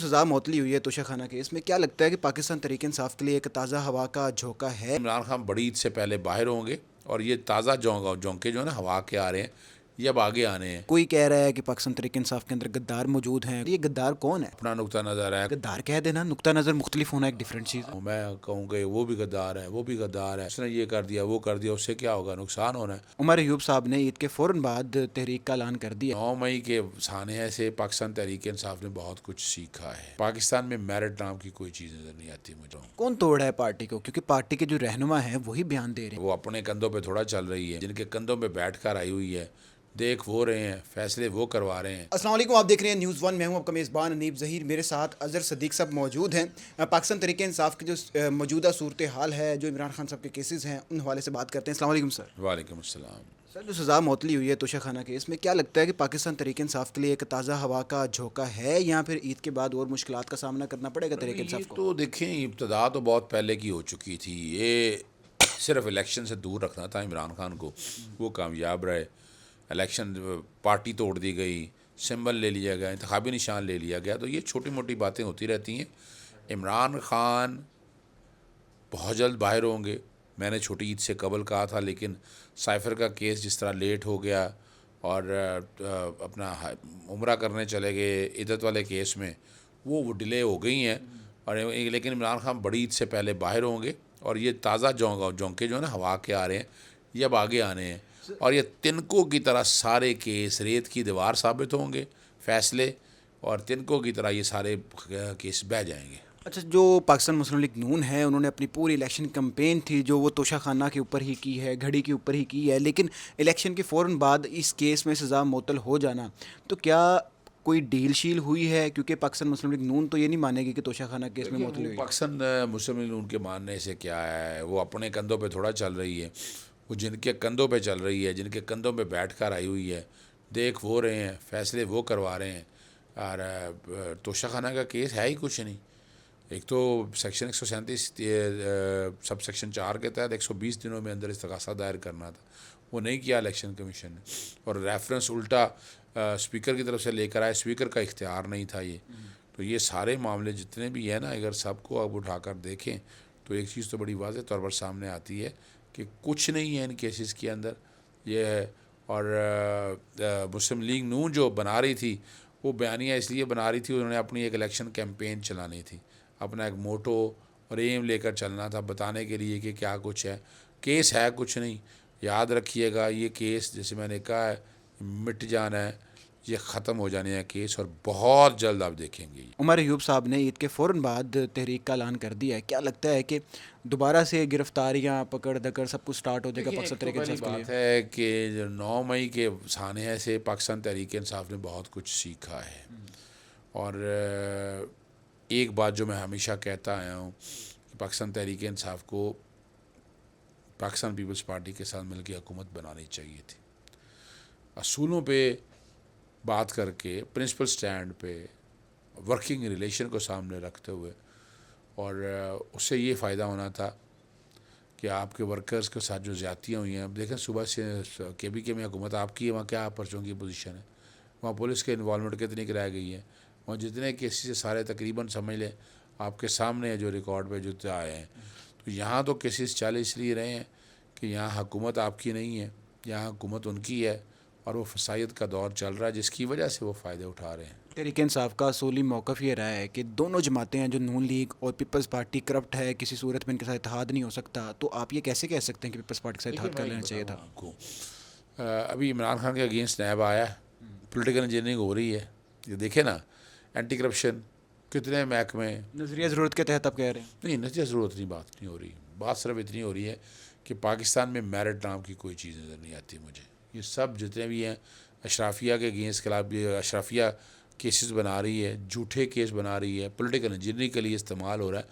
جو سزا معطلی ہوئی ہے توشہ خانہ کیس میں، کیا لگتا ہے کہ پاکستان تحریک انصاف کے لیے ایک تازہ ہوا کا جھونکا ہے؟ عمران خان بڑی عید سے پہلے باہر ہوں گے اور یہ تازہ جھونکے جو ہے نا ہوا کے آ رہے ہیں، یہ اب آگے آنے ہیں۔ کوئی کہہ رہا ہے کہ پاکستان تحریک انصاف کے اندر غدار موجود ہیں، یہ غدار کون ہے؟ اپنا نقطہ نظر ہے، غدار کہہ دینا، نقطہ نظر مختلف ہونا ایک ڈفرینٹ چیز ہے۔ میں کہوں کہ وہ بھی غدار ہے، وہ بھی غدار ہے، اس نے یہ کر دیا وہ کر دیا، اس سے کیا ہوگا؟ نقصان ہونا ہے۔ عمر ایوب صاحب نے عید کے فوراً بعد تحریک کا اعلان کر دیا۔ 9 مئی کے سانحے سے پاکستان تحریک انصاف نے بہت کچھ سیکھا ہے۔ پاکستان میں میرٹ نام کی کوئی چیز نظر نہیں آتی مجھے۔ کون توڑ ہے پارٹی کو؟ کیونکہ پارٹی کے جو رہنما ہیں وہی بیان دے رہے ہیں۔ وہ اپنے کندھوں پہ تھوڑا چل رہی ہے، جن کے کندھوں پہ بیٹھ کر آئی ہوئی ہے، دیکھ وہ رہے ہیں، فیصلے وہ کروا رہے ہیں۔ السلام علیکم، آپ دیکھ رہے ہیں نیوز ون، میں ہوں آپ کا میزبان انیب ظہیر۔ میرے ساتھ اظہر صدیق صاحب موجود ہیں۔ پاکستان تحریک انصاف کی جو موجودہ صورتحال ہے، جو عمران خان صاحب کے کیسز ہیں، ان حوالے سے بات کرتے ہیں۔ السلام علیکم سر۔ وعلیکم السلام۔ سر، جو سزا معطلی ہوئی ہے توشہ خانہ کیس میں، کیا لگتا ہے کہ پاکستان تحریک انصاف کے لیے ایک تازہ ہوا کا جھونکا ہے، یا پھر عید کے بعد اور مشکلات کا سامنا کرنا پڑے گا تحریک انصاف کو؟ تو دیکھیں، ابتدا تو بہت پہلے کی ہو چکی تھی، یہ صرف الیکشن سے دور رکھنا تھا عمران خان کو، وہ کامیاب رہے۔ الیکشن پارٹی توڑ دی گئی، سمبل لے لیا گیا، انتخابی نشان لے لیا گیا، تو یہ چھوٹی موٹی باتیں ہوتی رہتی ہیں۔ عمران خان بہت جلد باہر ہوں گے، میں نے چھوٹی عید سے قبل کہا تھا، لیکن سائفر کا کیس جس طرح لیٹ ہو گیا اور اپنا عمرہ کرنے چلے گئے عدت والے کیس میں، وہ ڈیلے ہو گئی ہیں، اور لیکن عمران خان بڑی عید سے پہلے باہر ہوں گے اور یہ تازہ جھونکے جو ہے نا ہوا کے آ رہے ہیں، یہ اب آگے آنے ہیں، اور یہ تنکوں کی طرح سارے کیس ریت کی دیوار ثابت ہوں گے، فیصلے، اور تنکوں کی طرح یہ سارے کیس بہہ جائیں گے۔ اچھا، جو پاکستان مسلم لیگ نون ہے، انہوں نے اپنی پوری الیکشن کمپین تھی جو وہ توشہ خانہ کے اوپر ہی کی ہے، گھڑی کے اوپر ہی کی ہے، لیکن الیکشن کے فوراً بعد اس کیس میں سزا معطل ہو جانا، تو کیا کوئی ڈیل شیل ہوئی ہے؟ کیونکہ پاکستان مسلم لیگ نون تو یہ نہیں مانے گی کہ توشہ خانہ کیس میں معطلی ہوئی۔ پاکستان مسلم لیگ ان کے ماننے سے کیا ہے، وہ اپنے کندھوں پہ تھوڑا چل رہی ہے، وہ جن کے کندھوں پہ چل رہی ہے، جن کے کندھوں پہ بیٹھ کر آئی ہوئی ہے، دیکھ وہ رہے ہیں، فیصلے وہ کروا رہے ہیں، اور توشہ خانہ کا کیس ہے ہی کچھ نہیں۔ ایک تو سیکشن 137 سب سیکشن 4 کے تحت 120 دنوں میں اندر استغاثہ دائر کرنا تھا، وہ نہیں کیا الیکشن کمیشن نے، اور ریفرنس الٹا اسپیکر کی طرف سے لے کر آئے، اسپیکر کا اختیار نہیں تھا یہ۔ تو یہ سارے معاملے جتنے بھی ہیں نا، اگر سب کو اب اٹھا کر دیکھیں تو ایک چیز تو بڑی واضح طور پر سامنے آتی ہے کہ کچھ نہیں ہے ان کیسز کے اندر، یہ ہے۔ اور مسلم لیگ نون جو بنا رہی تھی، وہ بیانیہ اس لیے بنا رہی تھی، انہوں نے اپنی ایک الیکشن کیمپین چلانی تھی، اپنا ایک موٹو اور ایم لے کر چلنا تھا، بتانے کے لیے کہ کیا کچھ ہے۔ کیس ہے کچھ نہیں، یاد رکھیے گا، یہ کیس جیسے میں نے کہا ہے مٹ جانا ہے، یہ ختم ہو جانے ہے کیس، اور بہت جلد آپ دیکھیں گے۔ عمر ایوب صاحب نے عید کے فوراً بعد تحریک کا اعلان کر دیا ہے، کیا لگتا ہے کہ دوبارہ سے گرفتاریاں، پکڑ دکڑ سب کچھ سٹارٹ ہو جائے گا پاکستان تحریک انصاف کے لیے؟ بات ہے کہ 9 مئی کے سانحے سے پاکستان تحریک انصاف نے بہت کچھ سیکھا ہے، اور ایک بات جو میں ہمیشہ کہتا آیا ہوں کہ پاکستان تحریک انصاف کو پاکستان پیپلز پارٹی کے ساتھ مل کے حکومت بنانی چاہیے تھی، اصولوں پہ بات کر کے، پرنسپل سٹینڈ پہ، ورکنگ ریلیشن کو سامنے رکھتے ہوئے، اور اس سے یہ فائدہ ہونا تھا کہ آپ کے ورکرز کے ساتھ جو زیادتیاں ہوئی ہیں، اب دیکھیں صبح سے کے میں حکومت آپ کی ہے، وہاں کیا پرچوں کی پوزیشن ہے، وہاں پولیس کے انوالومنٹ کتنی رہ گئی ہے، وہاں جتنے کیسز سے سارے تقریباً سمجھ لیں آپ کے سامنے ہے جو ریکارڈ پہ جو آئے ہیں۔ تو یہاں تو کیسز چل اس لیے رہے ہیں کہ یہاں حکومت آپ کی نہیں ہے، یہاں حکومت ان کی ہے، اور وہ فسائیت کا دور چل رہا ہے، جس کی وجہ سے وہ فائدے اٹھا رہے ہیں۔ تحریک انصاف کا اصولی موقف یہ رہا ہے کہ دونوں جماعتیں ہیں، جو نون لیگ اور پیپلز پارٹی، کرپٹ ہے، کسی صورت میں ان کے ساتھ اتحاد نہیں ہو سکتا، تو آپ یہ کیسے کہہ سکتے ہیں کہ پیپلز پارٹی کے ساتھ اتحاد کر لینا چاہیے تھا؟ آپ کو ابھی عمران خان کے اگینسٹ نیب آیا ہے، پولیٹیکل انجینئرنگ ہو رہی ہے، یہ دیکھیں نا، اینٹی کرپشن کتنے محکمے، نظریہ ضرورت کے تحت آپ کہہ رہے ہیں؟ نہیں نتیجہ ضرورت نہیں، بات نہیں ہو رہی، بات صرف اتنی ہو رہی ہے کہ پاکستان میں میرٹ نام کی کوئی چیز نظر نہیں آتی مجھے۔ یہ سب جتنے بھی ہیں اشرافیہ کے اگینسٹ خلاف بھی اشرافیہ کیسز بنا رہی ہے، جھوٹے کیس بنا رہی ہے، پولیٹیکل انجینئرنگ کے لیے استعمال ہو رہا ہے،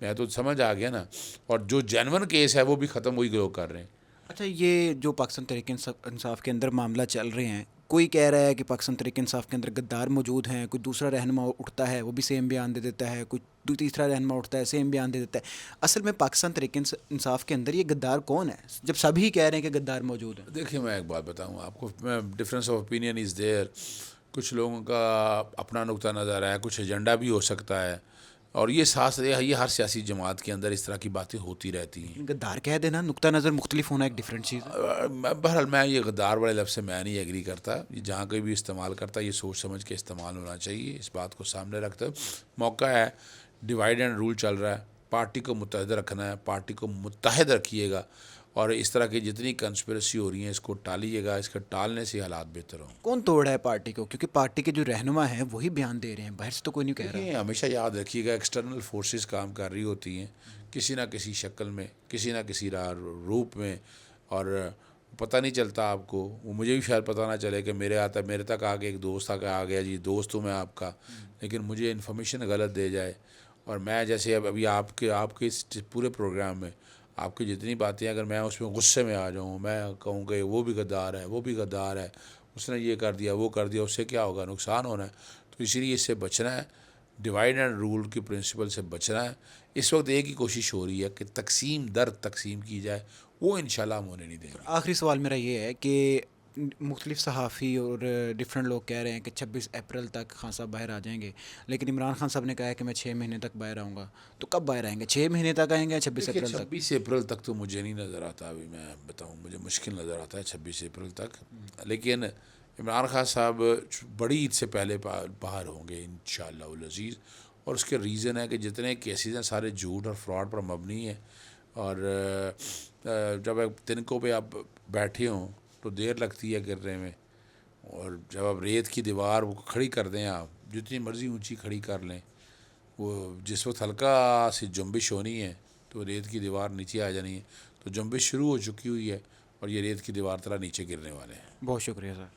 میں تو سمجھ آ گیا نا، اور جو جینون کیس ہے وہ بھی ختم ہوئی لوگ کر رہے ہیں۔ اچھا، یہ جو پاکستان تحریک انصاف کے اندر معاملہ چل رہے ہیں، کوئی کہہ رہا ہے کہ پاکستان تحریک انصاف کے اندر غدار موجود ہیں، کوئی دوسرا رہنما اٹھتا ہے وہ بھی سیم بیان دے دیتا ہے، کوئی تیسرا رہنما اٹھتا ہے سیم بیان دے دیتا ہے۔ اصل میں پاکستان تحریک انصاف کے اندر یہ غدار کون ہے جب سبھی کہہ رہے ہیں کہ غدار موجود ہیں؟ دیکھیے میں ایک بات بتاؤں آپ کو، difference of opinion is there, کچھ لوگوں کا اپنا نقطہ نظر ہے، کچھ ایجنڈا بھی ہو سکتا ہے، اور یہ ہر سیاسی جماعت کے اندر اس طرح کی باتیں ہوتی رہتی ہیں۔ غدار کہہ دینا، نقطہ نظر مختلف ہونا ایک ڈفرینٹ چیز ہے۔ بہرحال میں یہ غدار والے لفظ سے میں نہیں ایگری کرتا، یہ جہاں کوئی بھی استعمال کرتا ہے یہ سوچ سمجھ کے استعمال ہونا چاہیے، اس بات کو سامنے رکھتے موقع ہے، ڈیوائڈ اینڈ رول چل رہا ہے، پارٹی کو متحد رکھنا ہے، پارٹی کو متحد رکھیے گا، اور اس طرح کی جتنی کنسپریسی ہو رہی ہیں اس کو ٹالیے گا، اس کے ٹالنے سے حالات بہتر ہوں۔ کون توڑ ہے پارٹی کو؟ کیونکہ پارٹی کے جو رہنما ہیں وہی بیان دے رہے ہیں، باہر سے تو کوئی نہیں کہہ رہا۔ دیکھیں ہمیشہ یاد رکھیے گا ایکسٹرنل فورسز کام کر رہی ہوتی ہیں کسی نہ کسی شکل میں، کسی نہ کسی روپ میں، اور پتہ نہیں چلتا آپ کو، وہ مجھے بھی شاید پتہ نہ چلے کہ میرے تک آ کے ایک دوست آ گیا جی دوست ہوں میں آپ کا، لیکن مجھے انفارمیشن غلط دے جائے، اور میں جیسے ابھی آپ کے اس پورے پروگرام میں آپ کی جتنی باتیں اگر میں اس میں غصے میں آ جاؤں، میں کہوں کہ وہ بھی غدار ہے، وہ بھی غدار ہے، اس نے یہ کر دیا وہ کر دیا، اس سے کیا ہوگا، نقصان ہونا ہے، تو اسی لیے اس سے بچنا ہے، ڈیوائڈ اینڈ رول کی پرنسپل سے بچنا ہے۔ اس وقت ایک ہی کوشش ہو رہی ہے کہ تقسیم کی جائے، وہ انشاءاللہ ہم ہونے نہیں دیں گے۔ آخری سوال میرا یہ ہے کہ مختلف صحافی اور ڈفرینٹ لوگ کہہ رہے ہیں کہ 26 اپریل تک خان صاحب باہر آ جائیں گے، لیکن عمران خان صاحب نے کہا ہے کہ میں 6 مہینے تک باہر آؤں گا، تو کب باہر آئیں گے؟ 6 مہینے تک آئیں گے یا 26 اپریل تک؟ 26 اپریل تک تو مجھے نہیں نظر آتا، ابھی میں بتاؤں مجھے مشکل نظر آتا ہے 26 اپریل تک، لیکن عمران خان صاحب بڑی عید سے پہلے باہر ہوں گے انشاءاللہ العزیز، اور اس کے ریزن ہے کہ جتنے کیسز ہیں سارے جھوٹ اور فراڈ پر مبنی ہیں، اور جب تنکوں پہ آپ بیٹھے ہوں تو دیر لگتی ہے گرنے میں، اور جب آپ ریت کی دیوار کھڑی کر دیں، آپ جتنی مرضی اونچی کھڑی کر لیں، وہ جس وقت ہلکا سی جنبش ہونی ہے تو ریت کی دیوار نیچے آ جانی ہے، تو جنبش شروع ہو چکی ہوئی ہے، اور یہ ریت کی دیوار طرح نیچے گرنے والے ہیں۔ بہت شکریہ سر۔